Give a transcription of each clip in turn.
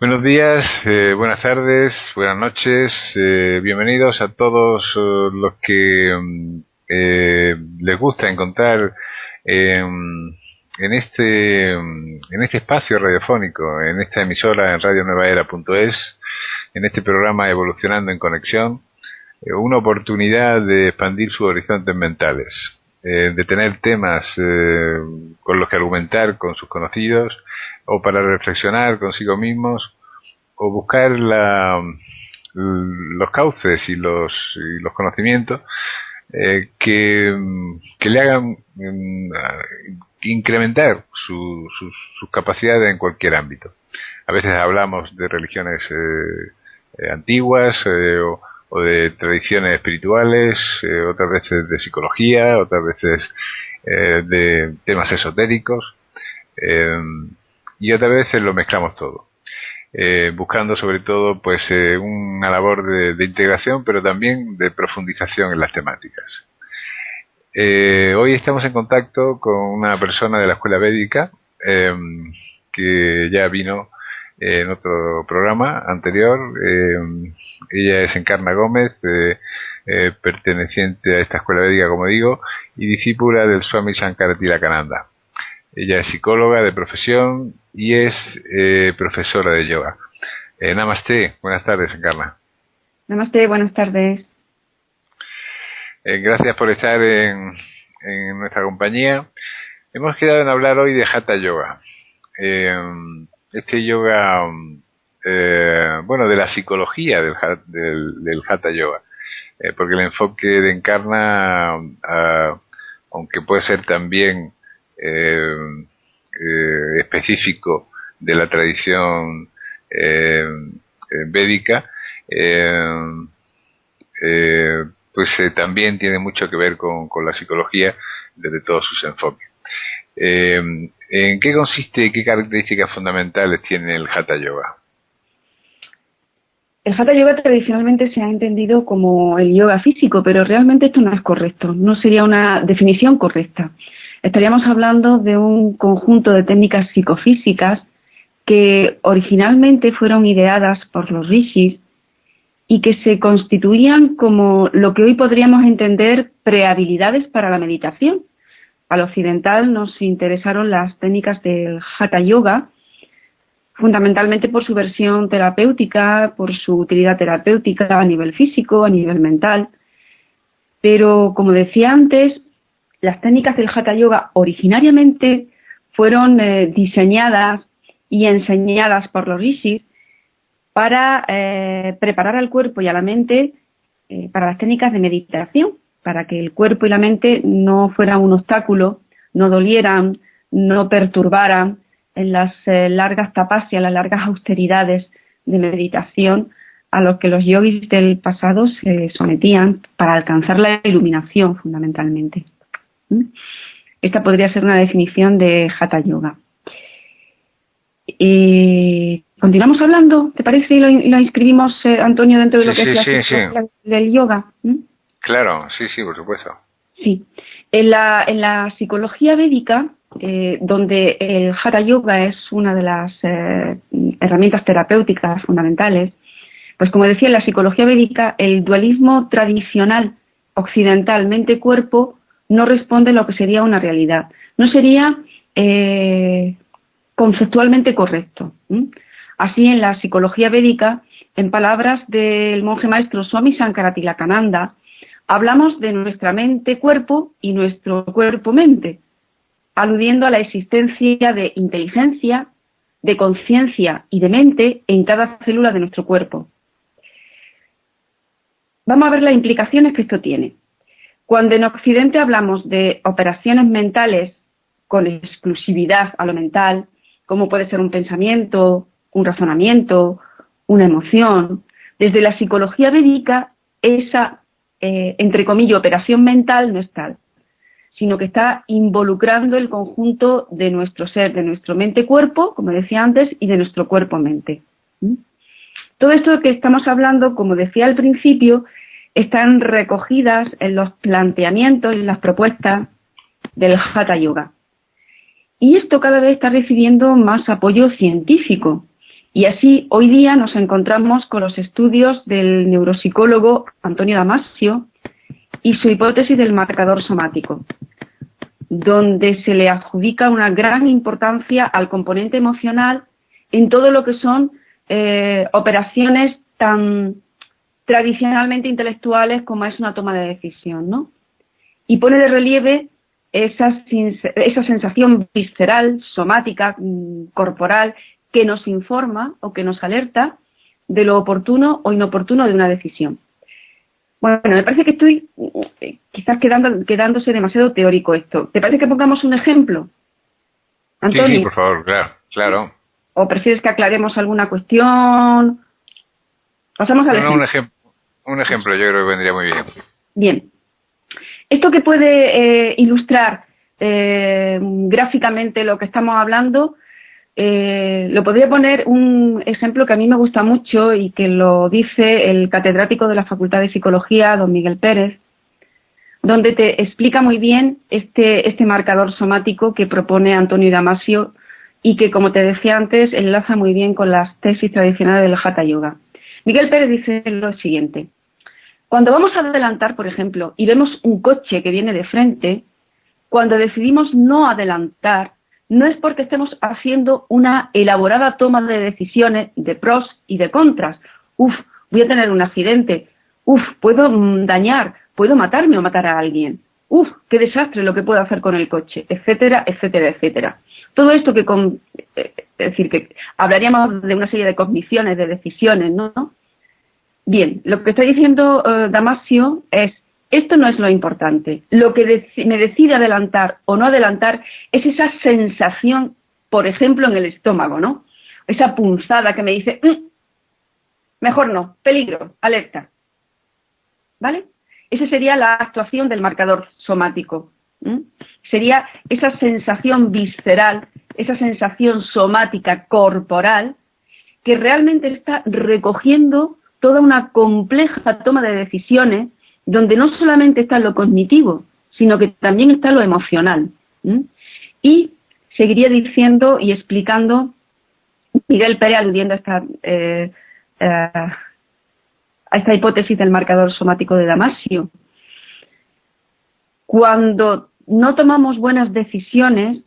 Buenos días, buenas tardes, buenas noches, bienvenidos a todos los que les gusta encontrar en este espacio radiofónico, en esta emisora en radionuevaera.es, en este programa Evolucionando en Conexión, una oportunidad de expandir sus horizontes mentales, de tener temas con los que argumentar con sus conocidos, o para reflexionar consigo mismos, o buscar los cauces y los conocimientos que le hagan incrementar sus capacidades en cualquier ámbito. A veces hablamos de religiones antiguas o de tradiciones espirituales, otras veces de psicología, otras veces de temas esotéricos, y otras veces lo mezclamos todo, buscando sobre todo pues una labor de integración, pero también de profundización en las temáticas. Hoy estamos en contacto con una persona de la Escuela Védica que ya vino en otro programa anterior. Ella es Encarna Gómez, perteneciente a esta Escuela Védica, como digo, y discípula del Swami Shankara-Tilakananda. Ella es psicóloga de profesión y es profesora de yoga. Namaste, buenas tardes, Encarna. Namaste, buenas tardes. Gracias por estar en nuestra compañía. Hemos quedado en hablar hoy de Hatha Yoga. Este yoga, de la psicología del Hatha Yoga. Porque el enfoque de Encarna, aunque puede ser también específico de la tradición védica, también tiene mucho que ver con la psicología desde todos sus enfoques. ¿En qué consiste y qué características fundamentales tiene el Hatha Yoga? El Hatha Yoga tradicionalmente se ha entendido como el yoga físico, pero realmente esto no es correcto, no sería una definición correcta. Estaríamos hablando de un conjunto de técnicas psicofísicas que originalmente fueron ideadas por los rishis y que se constituían como lo que hoy podríamos entender prehabilidades para la meditación. Al occidental nos interesaron las técnicas del Hatha Yoga, fundamentalmente por su versión terapéutica, por su utilidad terapéutica a nivel físico, a nivel mental. Pero, como decía antes, las técnicas del Hatha Yoga originariamente fueron diseñadas y enseñadas por los rishis para preparar al cuerpo y a la mente para las técnicas de meditación, para que el cuerpo y la mente no fueran un obstáculo, no dolieran, no perturbaran en las largas tapassias, las largas austeridades de meditación a los que los yogis del pasado se sometían para alcanzar la iluminación, fundamentalmente. Esta podría ser una definición de Hatha Yoga. Continuamos hablando, ¿te parece? Y lo inscribimos, Antonio, dentro de lo que es la psicología del yoga. Claro, sí, por supuesto. Sí. En la psicología védica, donde el Hatha Yoga es una de las herramientas terapéuticas fundamentales, pues como decía, en la psicología védica, el dualismo tradicional occidental mente-cuerpo no responde a lo que sería una realidad. No sería conceptualmente correcto. Así, en la psicología védica, en palabras del monje maestro Swami Shankara-Tilakananda, hablamos de nuestra mente-cuerpo y nuestro cuerpo-mente, aludiendo a la existencia de inteligencia, de conciencia y de mente en cada célula de nuestro cuerpo. Vamos a ver las implicaciones que esto tiene. Cuando en Occidente hablamos de operaciones mentales con exclusividad a lo mental, como puede ser un pensamiento, un razonamiento, una emoción, desde la psicología védica esa, entre comillas, operación mental no es tal, sino que está involucrando el conjunto de nuestro ser, de nuestro mente-cuerpo, como decía antes, y de nuestro cuerpo-mente. Todo esto que estamos hablando, como decía al principio, están recogidas en los planteamientos y las propuestas del Hatha Yoga. Y esto cada vez está recibiendo más apoyo científico Y así hoy día nos encontramos con los estudios del neuropsicólogo Antonio Damasio y su hipótesis del marcador somático, donde se le adjudica una gran importancia al componente emocional en todo lo que son operaciones tan tradicionalmente intelectuales como es una toma de decisión, ¿no? Y pone de relieve esa sensación visceral, somática, corporal, que nos informa o que nos alerta de lo oportuno o inoportuno de una decisión. Bueno, me parece que estoy quizás quedándose demasiado teórico esto. ¿Te parece que pongamos un ejemplo, Antonio? Sí, por favor, claro. ¿O prefieres que aclaremos alguna cuestión? Pasamos al ejemplo. Un ejemplo yo creo que vendría muy bien. Bien. Esto que puede ilustrar gráficamente lo que estamos hablando, lo podría poner un ejemplo que a mí me gusta mucho y que lo dice el catedrático de la Facultad de Psicología, don Miguel Pérez, donde te explica muy bien este marcador somático que propone Antonio Damasio y que, como te decía antes, enlaza muy bien con las tesis tradicionales del Hatha Yoga. Miguel Pérez dice lo siguiente: cuando vamos a adelantar, por ejemplo, y vemos un coche que viene de frente, cuando decidimos no adelantar, no es porque estemos haciendo una elaborada toma de decisiones de pros y de contras. Voy a tener un accidente. Puedo dañar, puedo matarme o matar a alguien. Qué desastre lo que puedo hacer con el coche, etcétera, etcétera, etcétera. Todo esto es decir, que hablaríamos de una serie de cogniciones, de decisiones, ¿no? Bien, lo que está diciendo Damasio es: esto no es lo importante. Lo que me decide adelantar o no adelantar es esa sensación, por ejemplo, en el estómago, ¿no? Esa punzada que me dice, mejor no, peligro, alerta. ¿Vale? Esa sería la actuación del marcador somático. Sería esa sensación visceral, esa sensación somática corporal que realmente está recogiendo toda una compleja toma de decisiones donde no solamente está lo cognitivo, sino que también está lo emocional. Y seguiría diciendo y explicando Miguel Pérez, aludiendo a esta hipótesis del marcador somático de Damasio. Cuando no tomamos buenas decisiones,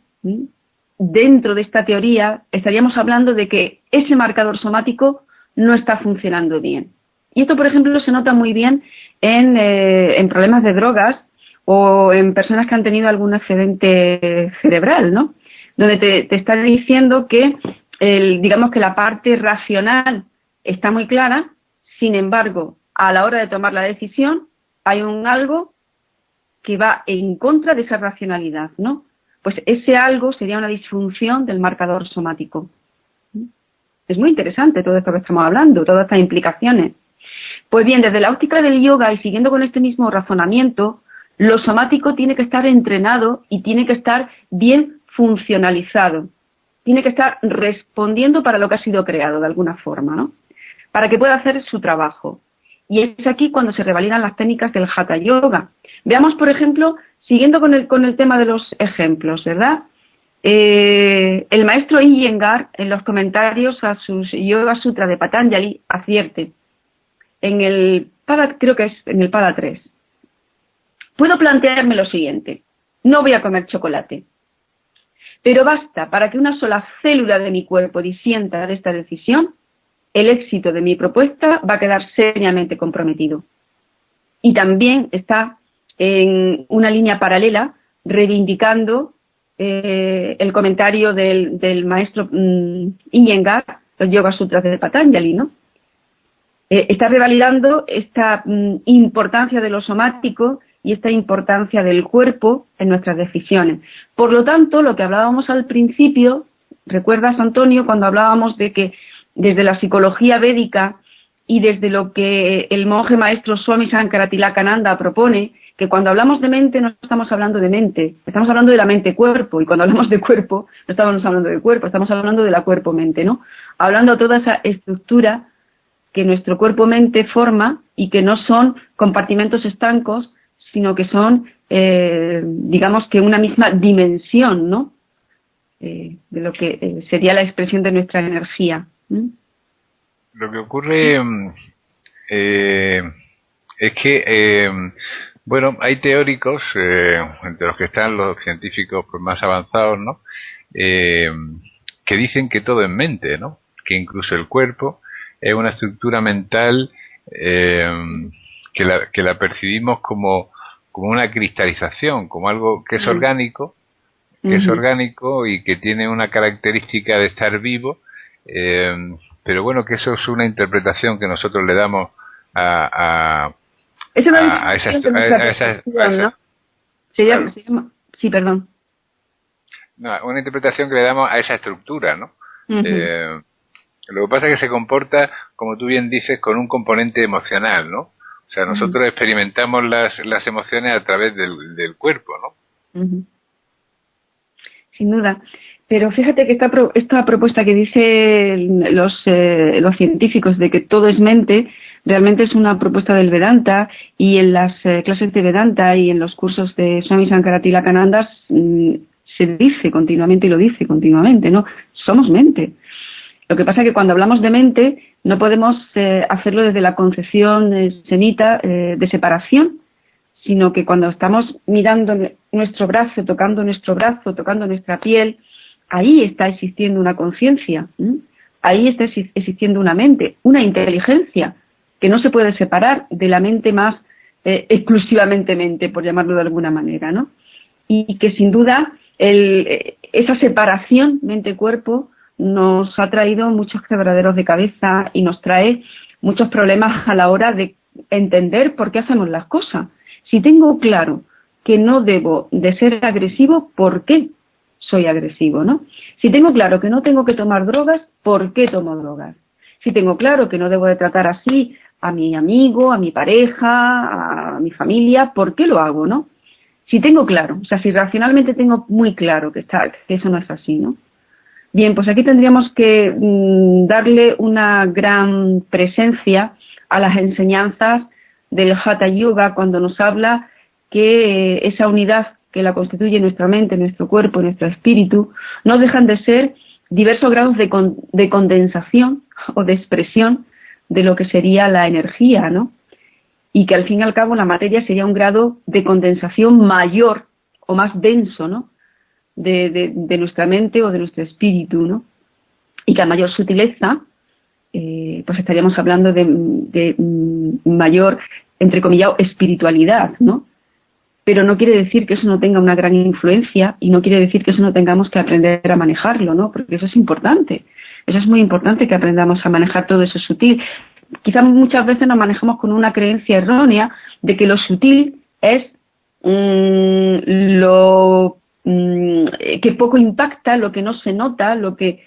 dentro de esta teoría, estaríamos hablando de que ese marcador somático no está funcionando bien. Y esto, por ejemplo, se nota muy bien en problemas de drogas o en personas que han tenido algún accidente cerebral, ¿no? Donde te está diciendo que, digamos que la parte racional está muy clara, sin embargo, a la hora de tomar la decisión, hay algo que va en contra de esa racionalidad, ¿no? Pues ese algo sería una disfunción del marcador somático. Es muy interesante todo esto que estamos hablando, todas estas implicaciones. Pues bien, desde la óptica del yoga y siguiendo con este mismo razonamiento, lo somático tiene que estar entrenado y tiene que estar bien funcionalizado. Tiene que estar respondiendo para lo que ha sido creado de alguna forma, ¿no? Para que pueda hacer su trabajo. Y es aquí cuando se revalidan las técnicas del Hatha Yoga. Veamos, por ejemplo, siguiendo con el tema de los ejemplos, ¿verdad? El maestro Iyengar, en los comentarios a sus Yoga Sutra de Patanjali, advierte, creo que es en el Pada 3, puedo plantearme lo siguiente: no voy a comer chocolate, pero basta para que una sola célula de mi cuerpo disienta de esta decisión, el éxito de mi propuesta va a quedar seriamente comprometido. Y también está en una línea paralela reivindicando el comentario del maestro Iyengar, los Yoga Sutras de Patanjali, ¿no? Está revalidando esta importancia de lo somático y esta importancia del cuerpo en nuestras decisiones. Por lo tanto, lo que hablábamos al principio, ¿recuerdas, Antonio, cuando hablábamos de que desde la psicología védica y desde lo que el monje maestro Swami Sankaratilakānanda propone, que cuando hablamos de mente no estamos hablando de mente, estamos hablando de la mente-cuerpo, y cuando hablamos de cuerpo no estamos hablando de cuerpo, estamos hablando de la cuerpo-mente, ¿no? Hablando de toda esa estructura que nuestro cuerpo-mente forma y que no son compartimentos estancos, sino que son, digamos que una misma dimensión, ¿no? De lo que sería la expresión de nuestra energía. lo que ocurre es que, bueno, hay teóricos, entre los que están los científicos pues, más avanzados, ¿no? Que dicen que todo es mente, ¿no? Que incluso el cuerpo es una estructura mental que la percibimos como una cristalización, como algo que es orgánico, y que tiene una característica de estar vivo, pero bueno, que eso es una interpretación que nosotros le damos a esa, ¿no? Sí, perdón. No, una interpretación que le damos a esa estructura, ¿no? Lo que pasa es que se comporta, como tú bien dices, con un componente emocional, ¿no? O sea, nosotros experimentamos las emociones a través del cuerpo, ¿no? Sin duda. Pero fíjate que esta propuesta que dicen los científicos de que todo es mente, realmente es una propuesta del Vedanta, y en las clases de Vedanta y en los cursos de Swami Sankara-Tilakananda se dice continuamente, y lo dice continuamente, ¿no? Somos mente. Lo que pasa es que cuando hablamos de mente no podemos hacerlo desde la concepción zenita de separación, sino que cuando estamos mirando nuestro brazo, tocando nuestra piel, ahí está existiendo una conciencia, ahí está existiendo una mente, una inteligencia que no se puede separar de la mente más exclusivamente mente, por llamarlo de alguna manera, ¿no? Y que sin duda esa separación mente-cuerpo nos ha traído muchos quebraderos de cabeza y nos trae muchos problemas a la hora de entender por qué hacemos las cosas. Si tengo claro que no debo de ser agresivo, ¿por qué soy agresivo, no? Si tengo claro que no tengo que tomar drogas, ¿por qué tomo drogas? Si tengo claro que no debo de tratar así a mi amigo, a mi pareja, a mi familia, ¿por qué lo hago, no? Si tengo claro, o sea, si racionalmente tengo muy claro que eso no es así, ¿no? Bien, pues aquí tendríamos que darle una gran presencia a las enseñanzas del Hatha Yoga cuando nos habla que esa unidad que la constituye nuestra mente, nuestro cuerpo y nuestro espíritu no dejan de ser diversos grados de condensación o de expresión de lo que sería la energía, ¿no? Y que al fin y al cabo la materia sería un grado de condensación mayor o más denso, ¿no? De nuestra mente o de nuestro espíritu, ¿no? Y que a mayor sutileza, pues estaríamos hablando de mayor, entre comillas, espiritualidad, ¿no? Pero no quiere decir que eso no tenga una gran influencia y no quiere decir que eso no tengamos que aprender a manejarlo, ¿no? Porque eso es importante. Eso es muy importante, que aprendamos a manejar todo eso sutil. Quizás muchas veces nos manejamos con una creencia errónea de que lo sutil es lo que poco impacta, lo que no se nota, lo que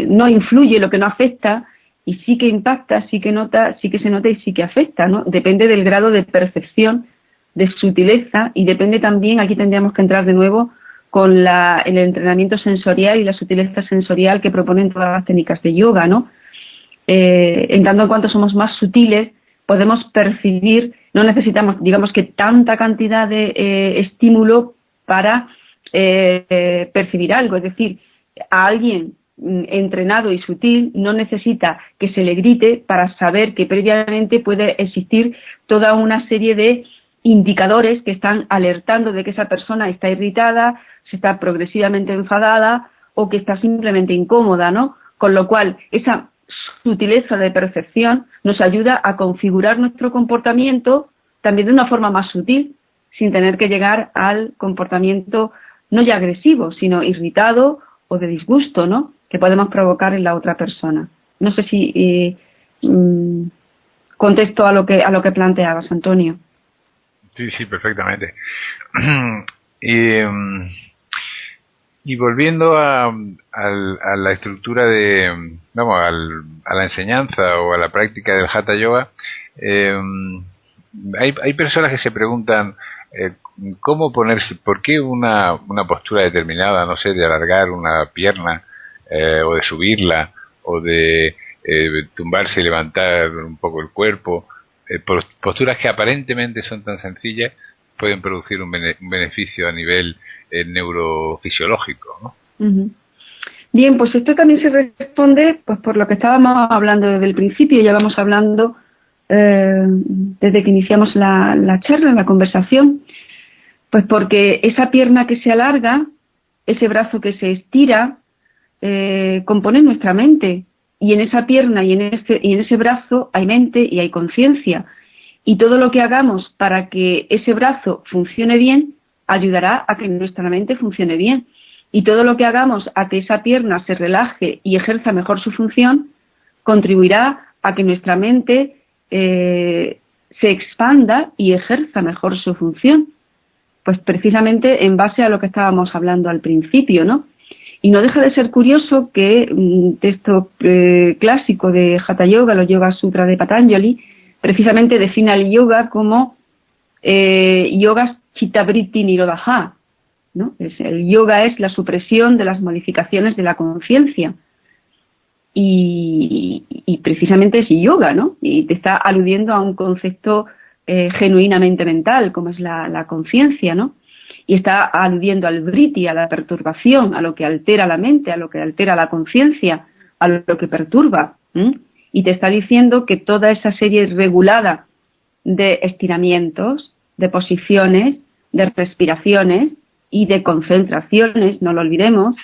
no influye, lo que no afecta, y sí que impacta, sí que se nota y sí que afecta, ¿no? Depende del grado de percepción, de sutileza, y depende también, aquí tendríamos que entrar de nuevo con el entrenamiento sensorial y la sutileza sensorial que proponen todas las técnicas de yoga, ¿no? En tanto en cuanto somos más sutiles, podemos percibir, no necesitamos, digamos que tanta cantidad de estímulo para percibir algo. Es decir, a alguien entrenado y sutil no necesita que se le grite para saber que previamente puede existir toda una serie de indicadores que están alertando de que esa persona está irritada, se está progresivamente enfadada o que está simplemente incómoda, ¿no? Con lo cual, esa sutileza de percepción nos ayuda a configurar nuestro comportamiento también de una forma más sutil, sin tener que llegar al comportamiento no ya agresivo, sino irritado o de disgusto, ¿no? Que podemos provocar en la otra persona. No sé si contesto a lo que planteabas, Antonio. Sí, perfectamente. Y volviendo a la estructura a la enseñanza o a la práctica del Hatha Yoga, hay personas que se preguntan cómo ponerse, por qué una postura determinada, no sé, de alargar una pierna o de subirla o de tumbarse y levantar un poco el cuerpo, posturas que aparentemente son tan sencillas pueden producir un beneficio a nivel neurofisiológico, ¿no? Bien, pues esto también se responde pues por lo que estábamos hablando desde el principio. Ya vamos hablando desde que iniciamos la charla, la conversación, pues porque esa pierna que se alarga, ese brazo que se estira, compone nuestra mente. Y en esa pierna y en ese brazo hay mente y hay conciencia. Y todo lo que hagamos para que ese brazo funcione bien ayudará a que nuestra mente funcione bien. Y todo lo que hagamos a que esa pierna se relaje y ejerza mejor su función contribuirá a que nuestra mente se expanda y ejerza mejor su función. Pues precisamente en base a lo que estábamos hablando al principio, ¿no? Y no deja de ser curioso que un texto clásico de Hatha Yoga, los Yoga Sutra de Patanjali, precisamente define el yoga como yoga chittabritti nirodha, ¿no? El yoga es la supresión de las modificaciones de la conciencia. Y precisamente es yoga, ¿no? Y te está aludiendo a un concepto genuinamente mental, como es la conciencia, ¿no? Y está aludiendo al vritti, a la perturbación, a lo que altera la mente, a lo que altera la conciencia, a lo que perturba. Y te está diciendo que toda esa serie regulada de estiramientos, de posiciones, de respiraciones y de concentraciones, no lo olvidemos,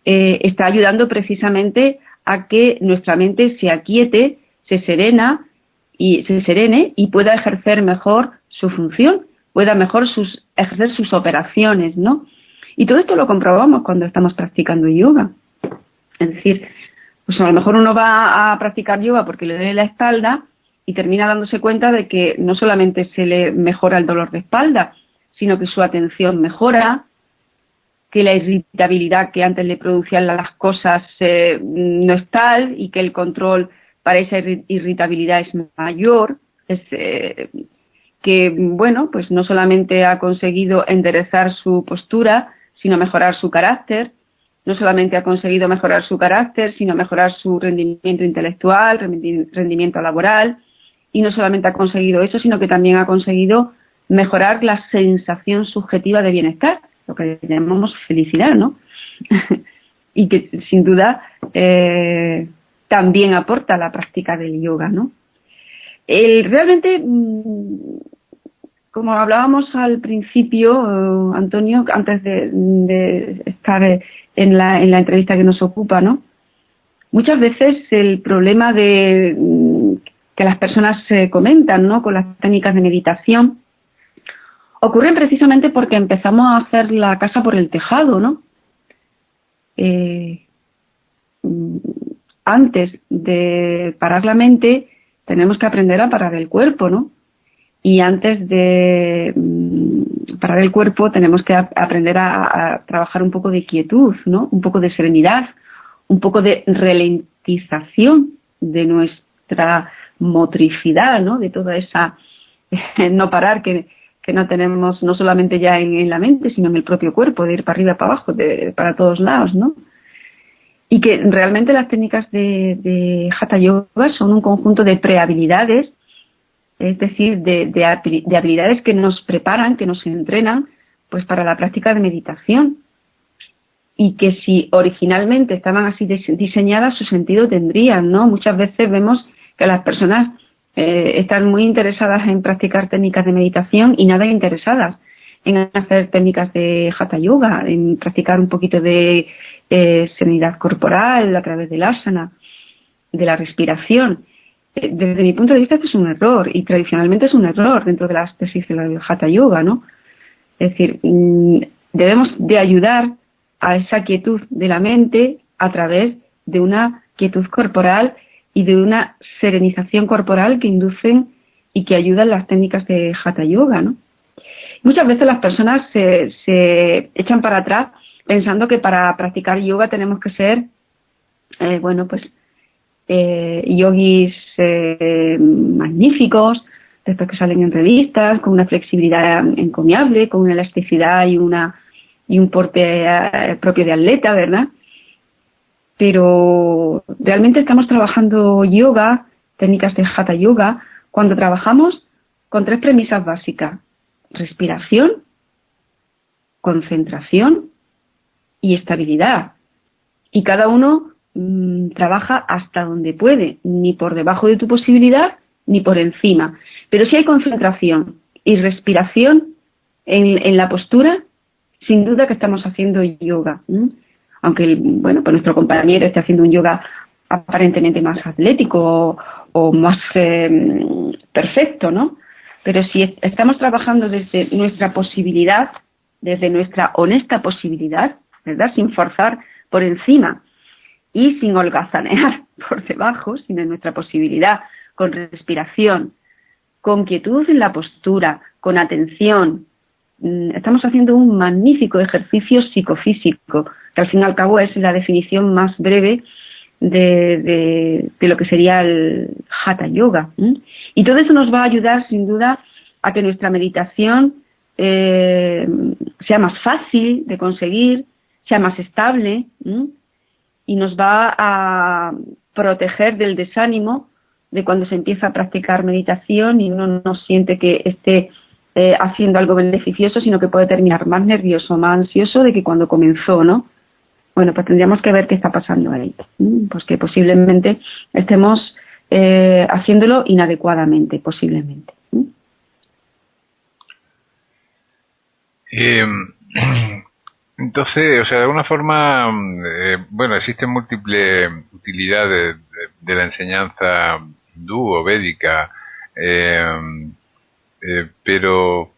está ayudando precisamente a que nuestra mente se aquiete, se serene y pueda ejercer mejor su función, pueda mejor ejercer sus operaciones, ¿no? Y todo esto lo comprobamos cuando estamos practicando yoga. Es decir, pues a lo mejor uno va a practicar yoga porque le duele la espalda y termina dándose cuenta de que no solamente se le mejora el dolor de espalda, sino que su atención mejora, que la irritabilidad que antes le producían las cosas no es tal y que el control para esa irritabilidad es mayor, que, bueno, pues no solamente ha conseguido enderezar su postura, sino mejorar su carácter, no solamente ha conseguido mejorar su carácter, sino mejorar su rendimiento intelectual, rendimiento laboral, y no solamente ha conseguido eso, sino que también ha conseguido mejorar la sensación subjetiva de bienestar, lo que llamamos felicidad, ¿no? Y que sin duda también aporta la práctica del yoga, ¿no? Realmente, como hablábamos al principio, Antonio, antes de estar en la entrevista que nos ocupa, ¿no? Muchas veces el problema que las personas comentan, ¿no? Con las técnicas de meditación, ocurren precisamente porque empezamos a hacer la casa por el tejado, ¿no? Antes de parar la mente, tenemos que aprender a parar el cuerpo, ¿no? Y antes de parar el cuerpo, tenemos que aprender a trabajar un poco de quietud, ¿no? Un poco de serenidad, un poco de ralentización de nuestra motricidad, ¿no? De toda esa no parar que no tenemos no solamente ya en la mente, sino en el propio cuerpo, de ir para arriba, para abajo, para todos lados, ¿no? Y que realmente las técnicas de Hatha Yoga son un conjunto de prehabilidades, es decir, de habilidades que nos preparan, que nos entrenan, pues para la práctica de meditación. Y que si originalmente estaban así diseñadas, su sentido tendrían, ¿no? Muchas veces vemos que las personas están muy interesadas en practicar técnicas de meditación y nada interesadas en hacer técnicas de Hatha Yoga, en practicar un poquito de serenidad corporal a través del asana, de la respiración. Desde mi punto de vista esto es un error, y tradicionalmente es un error dentro de las tesis del Hatha Yoga, ¿no? Es decir, debemos de ayudar a esa quietud de la mente a través de una quietud corporal y de una serenización corporal que inducen y que ayudan las técnicas de Hatha Yoga, ¿no? Muchas veces las personas se echan para atrás pensando que para practicar yoga tenemos que ser, yogis magníficos, después que salen en revistas, con una flexibilidad encomiable, con una elasticidad y un porte propio de atleta, ¿verdad? Pero realmente estamos trabajando yoga, técnicas de Hatha Yoga, cuando trabajamos con 3 premisas básicas: respiración, concentración y estabilidad. y cada uno trabaja hasta donde puede, ni por debajo de tu posibilidad ni por encima. Pero si hay concentración y respiración en la postura, sin duda que estamos haciendo yoga. Aunque, bueno, pues nuestro compañero esté haciendo un yoga aparentemente más atlético o más perfecto, ¿no? Pero si estamos trabajando desde nuestra posibilidad, desde nuestra honesta posibilidad, ¿verdad? Sin forzar por encima y sin holgazanear por debajo, sino en nuestra posibilidad, con respiración, con quietud en la postura, con atención. Estamos haciendo un magnífico ejercicio psicofísico, que al fin y al cabo es la definición más breve de lo que sería el Hatha Yoga. Y todo eso nos va a ayudar, sin duda, a que nuestra meditación sea más fácil de conseguir, sea más estable, y nos va a proteger del desánimo de cuando se empieza a practicar meditación y uno no siente que esté haciendo algo beneficioso, sino que puede terminar más nervioso, más ansioso de que cuando comenzó, ¿no? Bueno, pues tendríamos que ver qué está pasando ahí. Pues que posiblemente estemos haciéndolo inadecuadamente, posiblemente. Entonces, o sea, de alguna forma, bueno, existen múltiples utilidades de la enseñanza hindú o védica, pero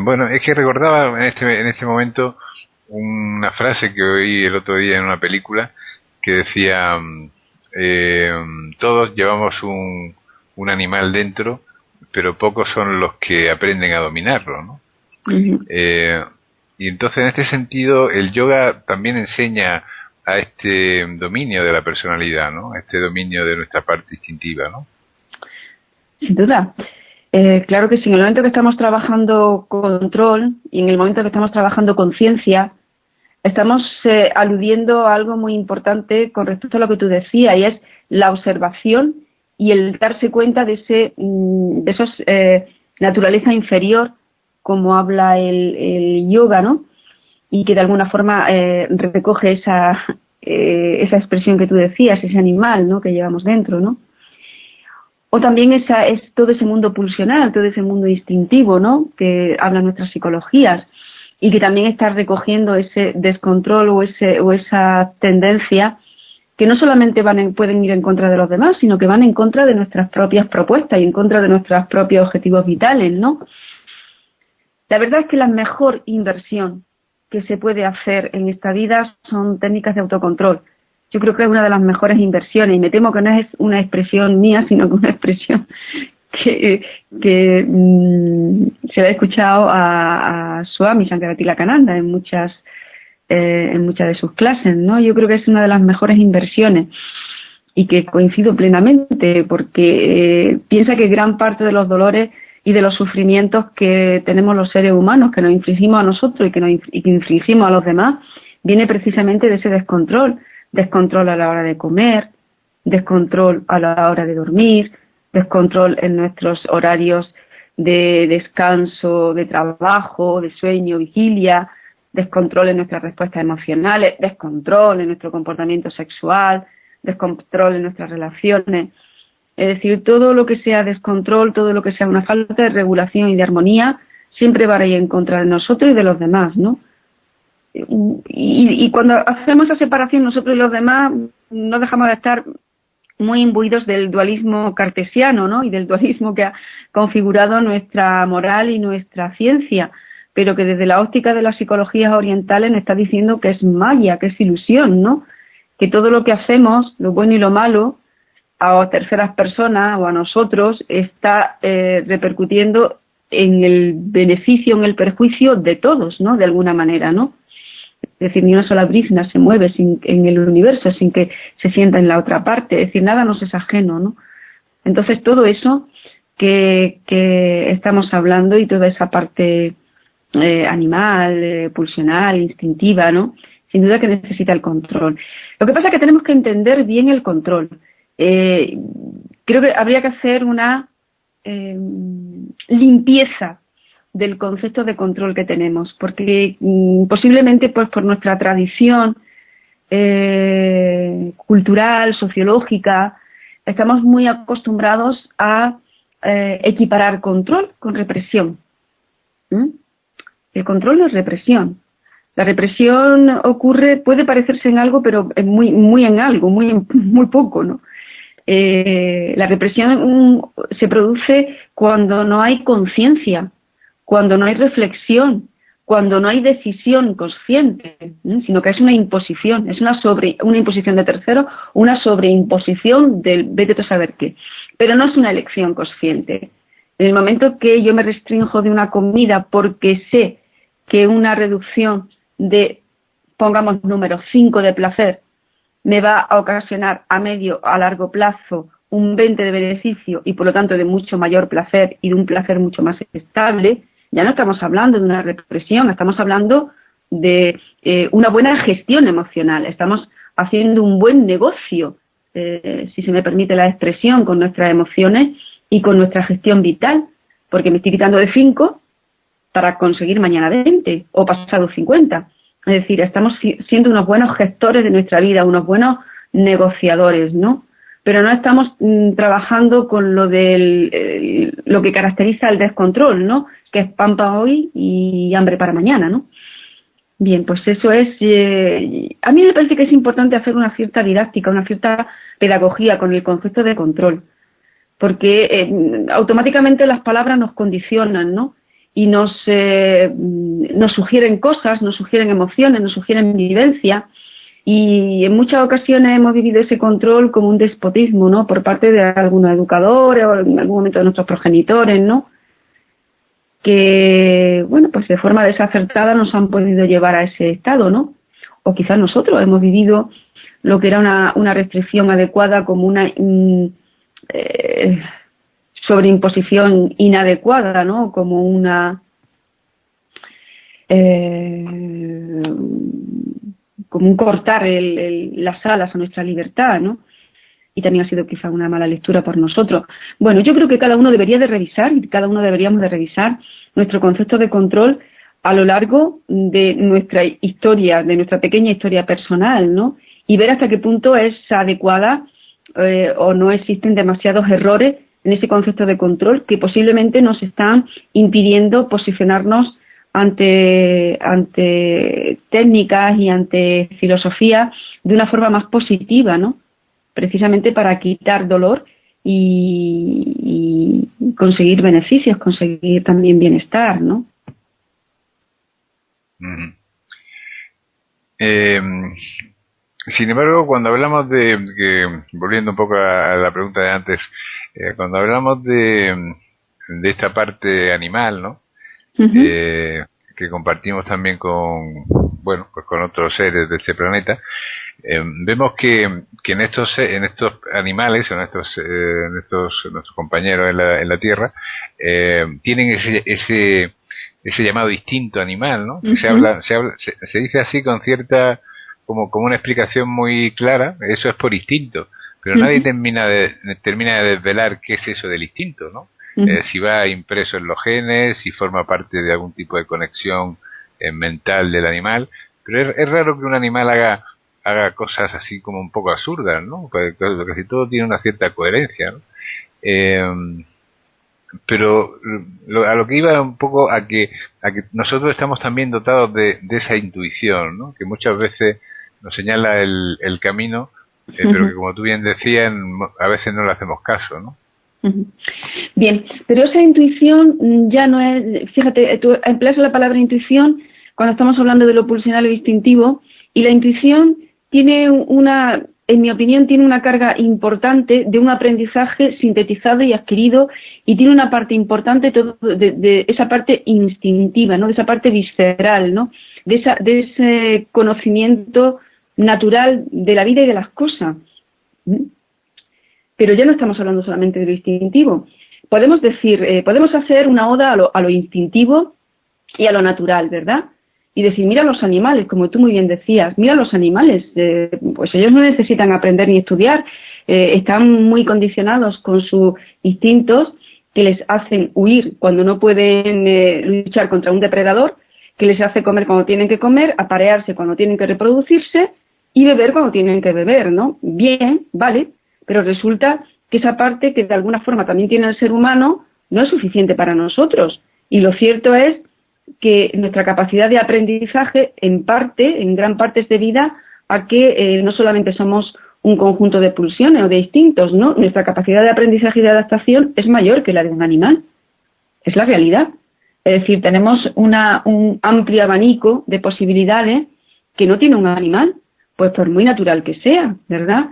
bueno, es que recordaba en este momento una frase que oí el otro día en una película que decía, todos llevamos un animal dentro, pero pocos son los que aprenden a dominarlo, ¿no? Uh-huh. Y entonces, en este sentido, el yoga también enseña a este dominio de la personalidad, ¿no? A este dominio de nuestra parte instintiva, ¿no? Sin duda. Claro que sí. En el momento que estamos trabajando control y en el momento que estamos trabajando conciencia, estamos aludiendo a algo muy importante con respecto a lo que tú decías, y es la observación y el darse cuenta de esos naturaleza inferior, como habla el yoga, ¿no? Y que de alguna forma recoge esa expresión que tú decías, ese animal, ¿no? Que llevamos dentro, ¿no? O también es todo ese mundo pulsional, todo ese mundo instintivo, ¿no? Que hablan nuestras psicologías y que también está recogiendo ese descontrol o esa tendencia que no solamente pueden ir en contra de los demás, sino que van en contra de nuestras propias propuestas y en contra de nuestros propios objetivos vitales, ¿no? La verdad es que la mejor inversión que se puede hacer en esta vida son técnicas de autocontrol. Yo creo que es una de las mejores inversiones, y me temo que no es una expresión mía, sino que una expresión que se la he escuchado a Swami Sankaratilakânanda en muchas de sus clases, ¿no? Yo creo que es una de las mejores inversiones y que coincido plenamente, porque piensa que gran parte de los dolores y de los sufrimientos que tenemos los seres humanos, que nos infligimos a nosotros y que infligimos a los demás, viene precisamente de ese descontrol. Descontrol a la hora de comer, descontrol a la hora de dormir, descontrol en nuestros horarios de descanso, de trabajo, de sueño, vigilia, descontrol en nuestras respuestas emocionales, descontrol en nuestro comportamiento sexual, descontrol en nuestras relaciones. Es decir, todo lo que sea descontrol, todo lo que sea una falta de regulación y de armonía, siempre va a ir en contra de nosotros y de los demás, ¿no? Y cuando hacemos esa separación nosotros y los demás, no dejamos de estar muy imbuidos del dualismo cartesiano, ¿no? Y del dualismo que ha configurado nuestra moral y nuestra ciencia, pero que desde la óptica de las psicologías orientales nos está diciendo que es maya, que es ilusión, ¿no? Que todo lo que hacemos, lo bueno y lo malo, a terceras personas o a nosotros, está repercutiendo en el beneficio, en el perjuicio de todos, ¿no? De alguna manera, ¿no? Es decir, ni una sola brizna se mueve en el universo sin que se sienta en la otra parte. Es decir, nada nos es ajeno, ¿no? Entonces, todo eso que estamos hablando y toda esa parte animal, pulsional, instintiva, ¿no? Sin duda que necesita el control. Lo que pasa es que tenemos que entender bien el control. Creo que habría que hacer una limpieza del concepto de control que tenemos, porque posiblemente pues por nuestra tradición cultural, sociológica, estamos muy acostumbrados a equiparar control con represión. El control es represión. La represión puede parecerse en algo, pero muy en algo, muy poco, ¿no? La represión se produce cuando no hay conciencia, cuando no hay reflexión, cuando no hay decisión consciente, sino que es una imposición, es una imposición de tercero, una sobreimposición del vete tú a saber qué. Pero no es una elección consciente. En el momento que yo me restrinjo de una comida porque sé que una reducción de, pongamos número 5 de placer, me va a ocasionar a largo plazo un 20 de beneficio y por lo tanto de mucho mayor placer y de un placer mucho más estable, ya no estamos hablando de una represión, estamos hablando de una buena gestión emocional, estamos haciendo un buen negocio, si se me permite la expresión, con nuestras emociones y con nuestra gestión vital, porque me estoy quitando de 5 para conseguir mañana 20 o pasado 50. Es decir, estamos siendo unos buenos gestores de nuestra vida, unos buenos negociadores, ¿no? Pero no estamos trabajando con lo que caracteriza el descontrol, ¿no? Que es pan para hoy y hambre para mañana, ¿no? Bien, pues eso es... a mí me parece que es importante hacer una cierta didáctica, una cierta pedagogía con el concepto de control, porque automáticamente las palabras nos condicionan, ¿no? Y nos sugieren cosas, nos sugieren emociones, nos sugieren vivencia, y en muchas ocasiones hemos vivido ese control como un despotismo, ¿no? Por parte de algunos educadores o en algún momento de nuestros progenitores, ¿no? Que, bueno, pues de forma desacertada nos han podido llevar a ese estado, ¿no? O quizás nosotros hemos vivido lo que era una restricción adecuada como una sobreimposición inadecuada, ¿no? Como como un cortar las alas a nuestra libertad, ¿no? Y también ha sido quizá una mala lectura por nosotros. Bueno, yo creo que cada uno debería de revisar, y cada uno deberíamos de revisar nuestro concepto de control a lo largo de nuestra historia, de nuestra pequeña historia personal, ¿no? Y ver hasta qué punto es adecuada o no existen demasiados errores en ese concepto de control que posiblemente nos están impidiendo posicionarnos ante técnicas y ante filosofía de una forma más positiva, ¿no? Precisamente para quitar dolor y conseguir beneficios, conseguir también bienestar, ¿no? Sin embargo, cuando hablamos volviendo un poco a la pregunta de antes, cuando hablamos de esta parte animal, ¿no? Que compartimos también con otros seres de este planeta, vemos que en estos animales, en nuestros compañeros en la Tierra, tienen ese llamado instinto animal, ¿no? Que se dice así con cierta como una explicación muy clara, eso es por instinto, pero nadie termina de desvelar qué es eso del instinto, ¿no? Si va impreso en los genes, si forma parte de algún tipo de conexión mental del animal, pero es raro que un animal haga cosas así como un poco absurdas, ¿no? Porque casi todo tiene una cierta coherencia, ¿no? Pero a lo que iba un poco a que nosotros estamos también dotados de esa intuición, ¿no? Que muchas veces nos señala el camino, pero que, como tú bien decías, a veces no le hacemos caso, ¿no? Bien, pero esa intuición ya no es, fíjate, tú empleas la palabra intuición cuando estamos hablando de lo pulsional o instintivo, y la intuición tiene en mi opinión, tiene una carga importante de un aprendizaje sintetizado y adquirido, y tiene una parte importante de esa parte instintiva, ¿no? De esa parte visceral, ¿no? De ese conocimiento natural de la vida y de las cosas. Pero ya no estamos hablando solamente de lo instintivo. Podemos hacer una oda a lo instintivo y a lo natural, ¿verdad? Y decir, mira los animales, como tú muy bien decías, mira los animales, pues ellos no necesitan aprender ni estudiar, están muy condicionados con sus instintos que les hacen huir cuando no pueden luchar contra un depredador, que les hace comer cuando tienen que comer, aparearse cuando tienen que reproducirse, y beber cuando tienen que beber, ¿no? Bien, vale, pero resulta que esa parte que de alguna forma también tiene el ser humano no es suficiente para nosotros. Y lo cierto es que nuestra capacidad de aprendizaje, en gran parte es debida a que no solamente somos un conjunto de pulsiones o de instintos, ¿no? Nuestra capacidad de aprendizaje y de adaptación es mayor que la de un animal. Es la realidad. Es decir, tenemos un amplio abanico de posibilidades que no tiene un animal, pues por muy natural que sea, ¿verdad?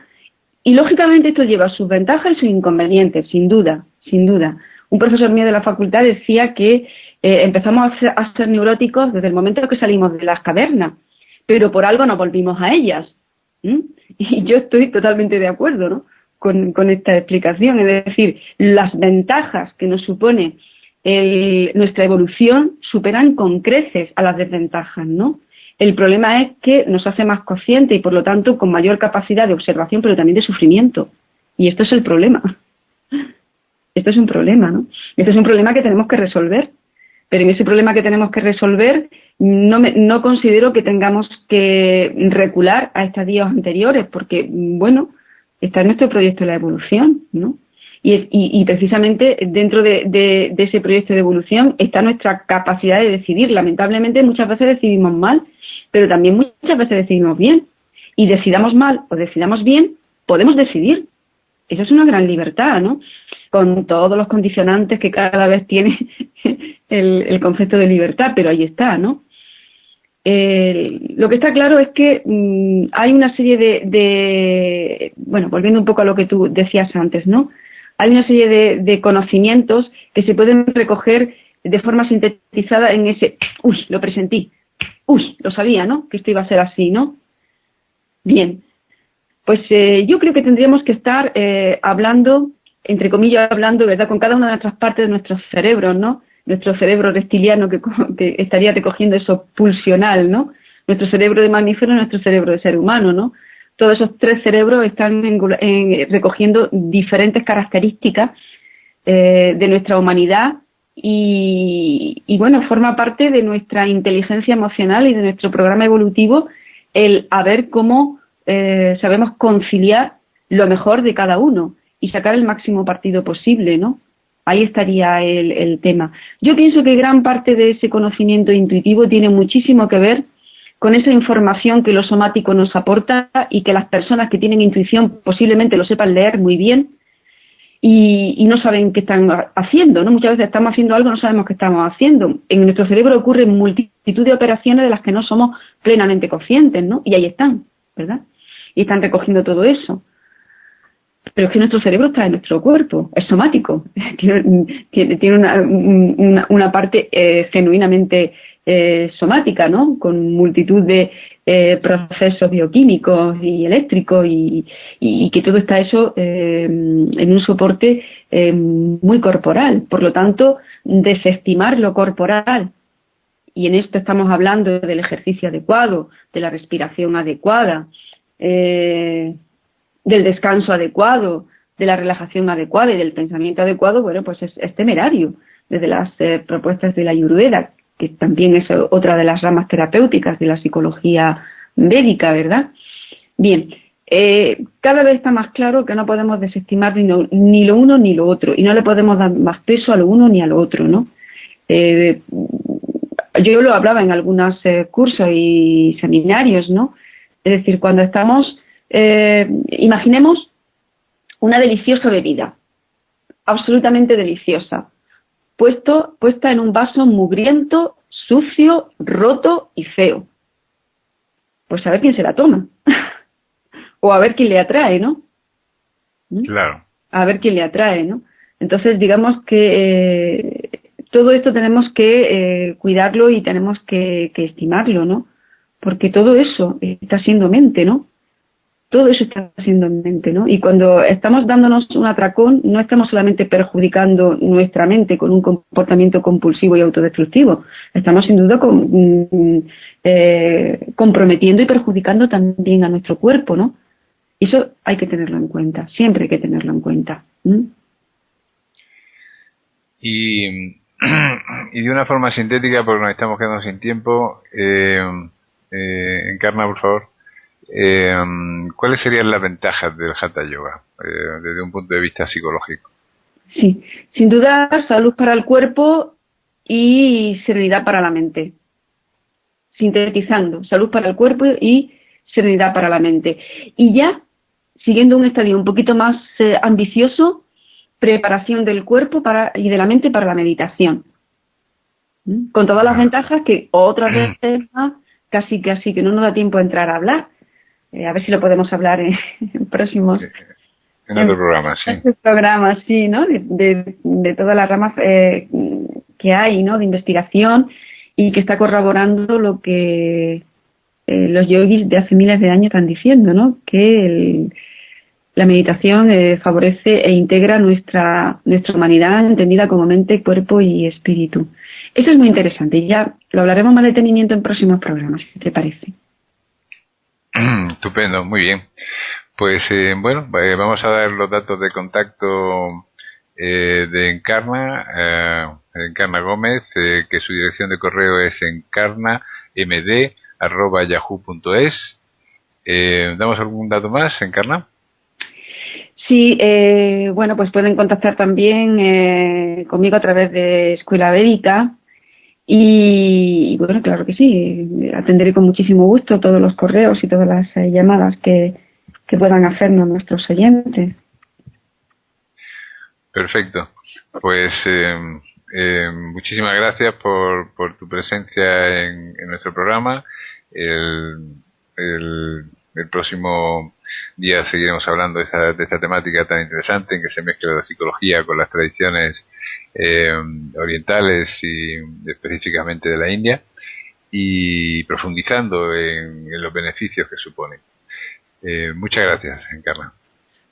Y lógicamente esto lleva sus ventajas y sus inconvenientes, sin duda, sin duda. Un profesor mío de la facultad decía que empezamos a ser neuróticos desde el momento en que salimos de las cavernas, pero por algo nos volvimos a ellas. Y yo estoy totalmente de acuerdo, ¿no?, con esta explicación. Es decir, las ventajas que nos supone nuestra evolución superan con creces a las desventajas, ¿no? El problema es que nos hace más conscientes y por lo tanto con mayor capacidad de observación, pero también de sufrimiento. Y esto es el problema. Esto es un problema, ¿no? Esto es un problema que tenemos que resolver. Pero en ese problema que tenemos que resolver no considero que tengamos que recular a estadios anteriores, porque, bueno, está en nuestro proyecto de la evolución, ¿no? Y precisamente dentro de ese proyecto de evolución está nuestra capacidad de decidir. Lamentablemente muchas veces decidimos mal, pero también muchas veces decidimos bien. Y decidamos mal o decidamos bien, podemos decidir. Eso es una gran libertad, ¿no? Con todos los condicionantes que cada vez tiene el concepto de libertad, pero ahí está, ¿no? Lo que está claro es que hay una serie bueno, volviendo un poco a lo que tú decías antes, ¿no? Hay una serie de conocimientos que se pueden recoger de forma sintetizada en ese, lo presentí, lo sabía, ¿no?, que esto iba a ser así, ¿no? Bien, pues yo creo que tendríamos que estar hablando, entre comillas hablando, ¿verdad?, con cada una de nuestras partes de nuestros cerebros, ¿no? Nuestro cerebro reptiliano que estaría recogiendo eso pulsional, ¿no? Nuestro cerebro de mamífero y nuestro cerebro de ser humano, ¿no? Todos esos tres cerebros están recogiendo diferentes características de nuestra humanidad y bueno, forma parte de nuestra inteligencia emocional y de nuestro programa evolutivo el a ver cómo sabemos conciliar lo mejor de cada uno y sacar el máximo partido posible, ¿no? Ahí estaría el tema. Yo pienso que gran parte de ese conocimiento intuitivo tiene muchísimo que ver con esa información que lo somático nos aporta y que las personas que tienen intuición posiblemente lo sepan leer muy bien y no saben qué están haciendo, ¿no? Muchas veces estamos haciendo algo y no sabemos qué estamos haciendo. En nuestro cerebro ocurren multitud de operaciones de las que no somos plenamente conscientes, ¿no? Y ahí están, ¿verdad? Y están recogiendo todo eso. Pero es que nuestro cerebro está en nuestro cuerpo, es somático, tiene una parte genuinamente somática, ¿no? Con multitud de procesos bioquímicos y eléctricos y que todo está eso en un soporte muy corporal. Por lo tanto, desestimar lo corporal, y en esto estamos hablando del ejercicio adecuado, de la respiración adecuada, del descanso adecuado, de la relajación adecuada y del pensamiento adecuado, bueno, pues es temerario. Desde las propuestas de la Ayurveda, que también es otra de las ramas terapéuticas de la psicología védica, ¿verdad? Bien, cada vez está más claro que no podemos desestimar ni lo uno ni lo otro, y no le podemos dar más peso a lo uno ni a lo otro, ¿no? Yo lo hablaba en algunos cursos y seminarios, ¿no? Es decir, cuando estamos, imaginemos una deliciosa bebida, absolutamente deliciosa, puesta en un vaso mugriento, sucio, roto y feo. Pues a ver quién se la toma. O a ver quién le atrae, ¿no? Claro. A ver quién le atrae, ¿no? Entonces, digamos que todo esto tenemos que cuidarlo y tenemos que estimarlo, ¿no? Porque todo eso está siendo mente, ¿no? Todo eso está siendo mente, ¿no? Y cuando estamos dándonos un atracón, no estamos solamente perjudicando nuestra mente con un comportamiento compulsivo y autodestructivo, estamos sin duda comprometiendo y perjudicando también a nuestro cuerpo, ¿no? Eso hay que tenerlo en cuenta, siempre hay que tenerlo en cuenta. Y de una forma sintética, porque nos estamos quedando sin tiempo, Encarna, por favor. ¿cuáles serían las ventajas del Hatha Yoga desde un punto de vista psicológico? Sí, sin duda salud para el cuerpo y serenidad para la mente. Sintetizando, salud para el cuerpo y serenidad para la mente. Y ya, siguiendo un estadio un poquito más ambicioso, preparación del cuerpo y de la mente para la meditación. Con todas las ventajas que otras veces más, casi que no nos da tiempo a entrar a hablar. A ver si lo podemos hablar en próximos... Sí. En otro programa, sí. En programas, sí, ¿no? De todas las ramas que hay, ¿no? De investigación y que está corroborando lo que los yogis de hace miles de años están diciendo, ¿no? Que la meditación favorece e integra nuestra humanidad entendida como mente, cuerpo y espíritu. Eso es muy interesante y ya lo hablaremos más detenimiento en próximos programas, si te parece. Estupendo, muy bien. Pues bueno, vamos a dar los datos de contacto de Encarna Gómez, que su dirección de correo es encarnamd@yahoo.es. ¿Damos algún dato más, Encarna? Sí, bueno, pues pueden contactar también conmigo a través de Escuela Védica y bueno, claro que sí, atenderé con muchísimo gusto todos los correos y todas las llamadas que puedan hacernos nuestros oyentes. Perfecto. Pues muchísimas gracias por tu presencia en nuestro programa. El próximo día seguiremos hablando de esta temática tan interesante en que se mezcla la psicología con las tradiciones orientales y específicamente de la India y profundizando en los beneficios que supone. Muchas gracias, Encarna.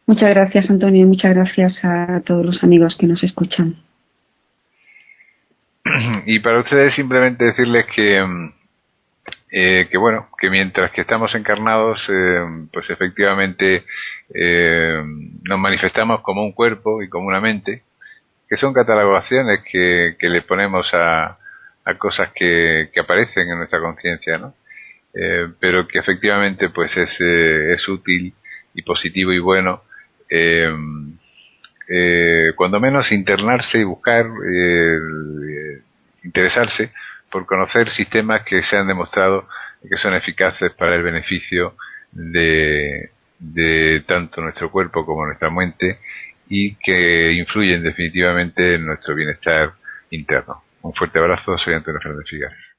Muchas gracias, Antonio, y muchas gracias a todos los amigos que nos escuchan. Y para ustedes simplemente decirles que bueno, que mientras que estamos encarnados, pues efectivamente nos manifestamos como un cuerpo y como una mente, que son catalogaciones que le ponemos a cosas que aparecen en nuestra conciencia, ¿no? Pero que efectivamente pues es útil y positivo y bueno cuando menos internarse y buscar interesarse por conocer sistemas que se han demostrado que son eficaces para el beneficio de tanto nuestro cuerpo como nuestra mente y que influyen definitivamente en nuestro bienestar interno. Un fuerte abrazo, soy Antonio Fernández Figueres.